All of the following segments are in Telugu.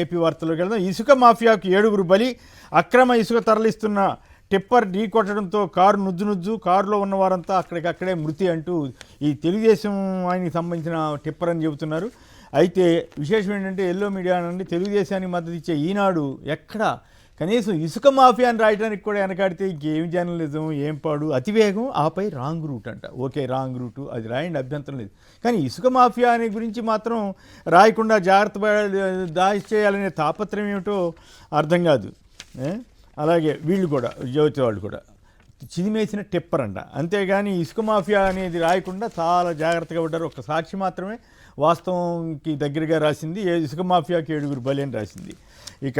ఏపీ వార్తల్లోకి వెళ్దాం. ఇసుక మాఫియాకు 7గురు బలి. అక్రమ ఇసుక తరలిస్తున్న టిప్పర్ ఢీ కొట్టడంతో కారు నుజ్జు కారులో ఉన్న వారంతా అక్కడికక్కడే మృతి అంటూ ఈ తెలుగుదేశం ఆయనకి సంబంధించిన టిప్పర్ అని చెబుతున్నారు. అయితే విశేషం ఏంటంటే ఎల్లో మీడియా నుండి తెలుగుదేశానికి మద్దతు ఇచ్చే ఈనాడు ఎక్కడ కనీసం ఇసుక మాఫియా అని రాయడానికి కూడా వెనకాడితే ఇంకేం జర్నలిజం ఏం పాడు. అతివేగం ఆపై రాంగ్ రూట్ అంట. ఓకే, రాంగ్ రూటు అది రాయండి, అభ్యంతరం లేదు. కానీ ఇసుక మాఫియా అనే గురించి మాత్రం రాయకుండా జాగ్రత్త దాచేయాలనే తాపత్రయం ఏమిటో అర్థం కాదు. అలాగే వీళ్ళు కూడా జ్యోతి వాళ్ళు కూడా చిదిమేసిన టిప్పర్ అంట. అంతేగాని ఇసుక మాఫియా అనేది రాయకుండా చాలా జాగ్రత్తగా ఉంటారు. ఒక సాక్షి మాత్రమే వాస్తవంకి దగ్గరగా రాసింది. ఇసుక మాఫియాకి 7గురు బలి అని రాసింది. ఇక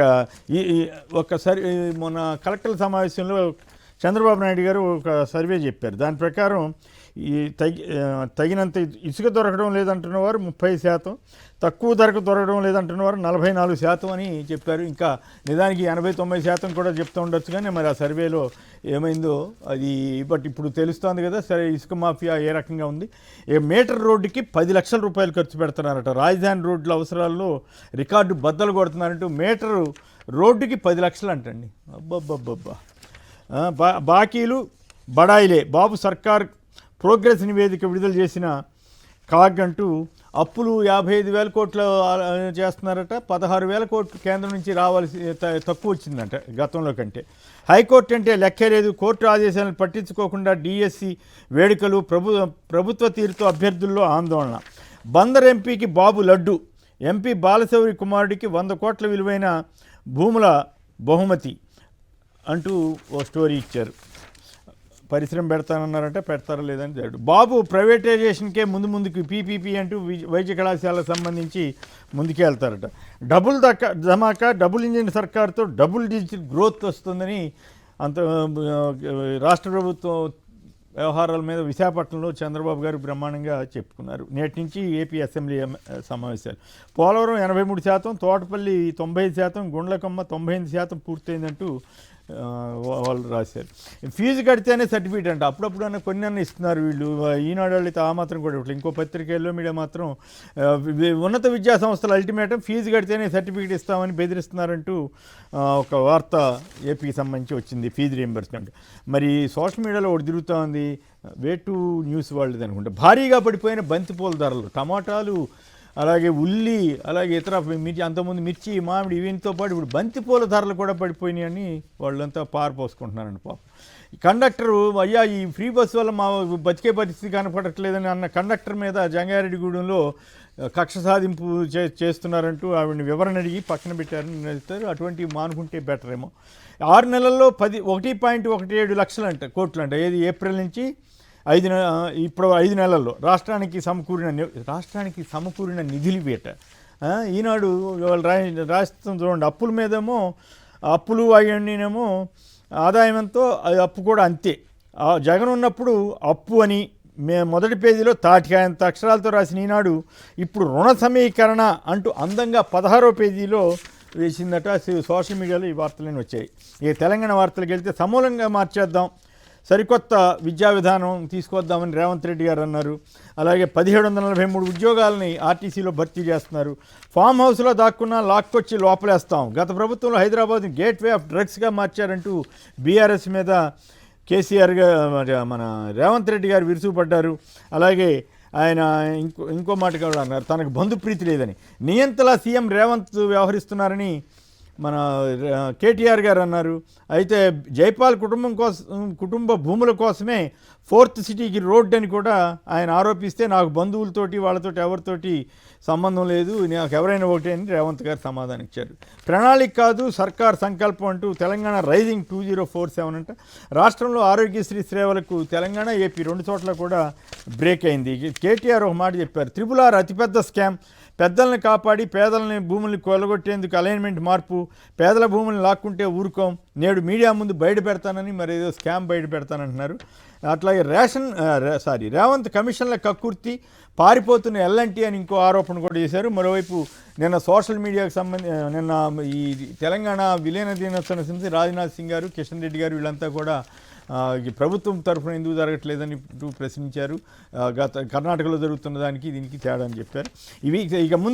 ఒకసారి మొన్న కలెక్టర్ల సమావేశంలో చంద్రబాబు నాయుడు గారు ఒక సర్వే చెప్పారు. దాని ప్రకారం ఈ తగినంత ఇసుక దొరకడం లేదంటున్న వారు 30%, తక్కువ ధరకు దొరకడం లేదంటున్న వారు 44% అని చెప్పారు. ఇంకా నిజానికి 80-90% కూడా చెప్తూ ఉండొచ్చు. కానీ మరి ఆ సర్వేలో ఏమైందో అది బట్ ఇప్పుడు తెలుస్తోంది కదా. సరే, ఇసుక మాఫియా ఏ రకంగా ఉంది. మీటర్ రోడ్డుకి 10 లక్షల రూపాయలు ఖర్చు పెడుతున్నారట. రాజధాని రోడ్ల అవసరాల్లో రికార్డు బద్దలు కొడుతున్నారంటూ మీటరు రోడ్డుకి 10 లక్షలు అంటండి. అబ్బబ్బబ్బబ్బా. బాకీలు బడాయిలే. బాబు సర్కార్ ప్రోగ్రెస్ నివేదిక విడుదల చేసిన కాగ్ అంటూ అప్పులు 55,000 కోట్లు చేస్తున్నారట. 16,000 కోట్లు కేంద్రం నుంచి రావాల్సి తక్కువ వచ్చిందంట గతంలో కంటే. హైకోర్టు అంటే లెక్కే లేదు. కోర్టు ఆదేశాలను పట్టించుకోకుండా డిఎస్సి వేడుకలు. ప్రభుత్వ తీరుతో అభ్యర్థుల్లో ఆందోళన. బందర్ ఎంపీకి బాబు లడ్డు. ఎంపీ బాలశౌరి కుమారుడికి 100 కోట్ల విలువైన భూముల బహుమతి అంటూ ఓ స్టోరీ ఇచ్చారు. పరిశ్రమ పెడతానన్నారంటే పెడతారో లేదని తెలియదు. బాబు ప్రైవేటైజేషన్కే ముందుకు పీపీపీ అంటూ వైద్య కళాశాలకు సంబంధించి ముందుకే వెళ్తారట. ధమాకా డబుల్ ఇంజిన్ సర్కార్తో డబుల్ డిజిట్ గ్రోత్ వస్తుందని రాష్ట్ర ప్రభుత్వం వ్యవహారాల మీద విశాఖపట్నంలో చంద్రబాబు గారు బ్రహ్మాండంగా చెప్పుకున్నారు. నేటి నుంచి ఏపీ అసెంబ్లీ సమావేశాలు. పోలవరం 83%, తోటపల్లి 90%, గుండ్లకమ్మ 98% పూర్తయిందంటూ వాళ్ళు రాశారు. ఫీజు కడితేనే సర్టిఫికేట్ అంట. అప్పుడప్పుడు కొన్ని ఇస్తున్నారు వీళ్ళు. ఈనాడు వాళ్ళు అయితే ఆ మాత్రం కూడా ఇవ్వట్లేదు. ఇంకో పత్రికల్లో మీడియా మాత్రం ఉన్నత విద్యా సంస్థల అల్టిమేటం ఫీజు కడితేనే సర్టిఫికేట్ ఇస్తామని బెదిరిస్తున్నారంటూ ఒక వార్త ఏపీకి సంబంధించి వచ్చింది. Fee reimbursement. మరి సోషల్ మీడియాలో ఒకటి తిరుగుతూ ఉంది. వేటు న్యూస్ వాళ్ళది అనుకుంటా. భారీగా పడిపోయిన బంతిపూల ధరలు. టమాటాలు, అలాగే ఉల్లి, అలాగే ఇతర అంతకుముందు మిర్చి, మామిడి, వీటితో పాటు ఇప్పుడు బంతిపూల ధరలు కూడా పడిపోయినాయని వాళ్ళంతా పారపోసుకుంటున్నారండి. పాపం కండక్టరు, అయ్యా ఈ ఫ్రీ బస్సు వల్ల మా బతికే పరిస్థితి కనపడట్లేదని అన్న కండక్టర్ మీద జంగారెడ్డిగూడెంలో కక్ష సాధింపు చేస్తున్నారంటూ ఆవిడని వివరణ అడిగి పక్కన పెట్టారని చెప్తారు. అటువంటివి మానుకుంటే బెటర్ ఏమో. 6 నెలల్లో 1.17 లక్షలు కోట్లు అంట. ఏది ఏప్రిల్ నుంచి ఇప్పుడు 5 నెలల్లో రాష్ట్రానికి సమకూరిన నిధులు వేట. ఈనాడు రాష్ట్రం చూడండి. అప్పుల మీదేమో అప్పులు అవన్నీనేమో ఆదాయం ఎంతో అప్పు కూడా అంతే. జగన్ ఉన్నప్పుడు అప్పు అని మొదటి పేజీలో తాటికాయంత అక్షరాలతో రాసిన ఈనాడు ఇప్పుడు రుణ సమీకరణ అంటూ అందంగా 16వ పేజీలో వేసిందట. సోషల్ మీడియాలో ఈ వార్తలన్నీ వచ్చాయి. ఈ తెలంగాణ వార్తలకు వెళ్తే సమూలంగా మార్చేద్దాం, సరికొత్త విద్యా విధానం తీసుకొద్దామని రేవంత్ రెడ్డి గారు అన్నారు. అలాగే 1743 ఉద్యోగాలని ఆర్టీసీలో భర్తీ చేస్తున్నారు. ఫామ్ హౌస్లో దాక్కున్నా లాక్కొచ్చి లోపలేస్తాం. గత ప్రభుత్వంలో హైదరాబాద్ గేట్వే ఆఫ్ డ్రగ్స్గా మార్చారంటూ బీఆర్ఎస్ మీద కేసీఆర్ మన రేవంత్ రెడ్డి గారు విరుచుకుపడ్డారు. అలాగే ఆయన ఇంకో మాట కూడా అన్నారు, తనకు బంధుప్రీతి లేదని. నియంతలా సీఎం రేవంత్ వ్యవహరిస్తున్నారని మన కేటీఆర్ గారు అన్నారు. అయితే జైపాల్ కుటుంబ భూముల కోసమే 4th సిటీకి రోడ్డు అని కూడా ఆయన ఆరోపిస్తే నాకు బంధువులతోటి వాళ్ళతోటి ఎవరితోటి సంబంధం లేదు, నాకు ఎవరైనా ఒకటే అని రేవంత్ గారు సమాధానం ఇచ్చారు. ప్రణాళిక కాదు సర్కార్ సంకల్పం అంటూ తెలంగాణ రైజింగ్ 2047 అంట. రాష్ట్రంలో ఆరోగ్యశ్రీ సేవలకు తెలంగాణ, ఏపీ 2 చోట్ల కూడా బ్రేక్ అయింది. కేటీఆర్ ఒక మాట చెప్పారు. RRR అతిపెద్ద స్కామ్. పెద్దల్ని కాపాడి పేదలని భూముల్ని కొలగొట్టేందుకు అలైన్మెంట్ మార్పు. పేదల భూముల్ని లాక్కుంటే ఊరుకోం. నేడు మీడియా ముందు బయట పెడతానని మరేదో స్కామ్ బయట పెడతానంటున్నారు. అట్లాగే రేవంత్ కమిషన్ల కక్కుర్తి, పారిపోతున్న ఎల్ఎన్టీ అని ఇంకో ఆరోపణ కూడా చేశారు. మరోవైపు నిన్న సోషల్ మీడియాకు నిన్న ఈ తెలంగాణ విలీన దినోత్సవం సంబంధించి రాజ్నాథ్ సింగ్ గారు, కిషన్ రెడ్డి గారు వీళ్ళంతా కూడా ప్రభుత్వం తరఫున ఎందుకు జరగట్లేదని ప్రశ్నించారు. కర్ణాటకలో జరుగుతున్న దానికి దీనికి తేడా అని చెప్పారు. ఇవి ఇక ముందు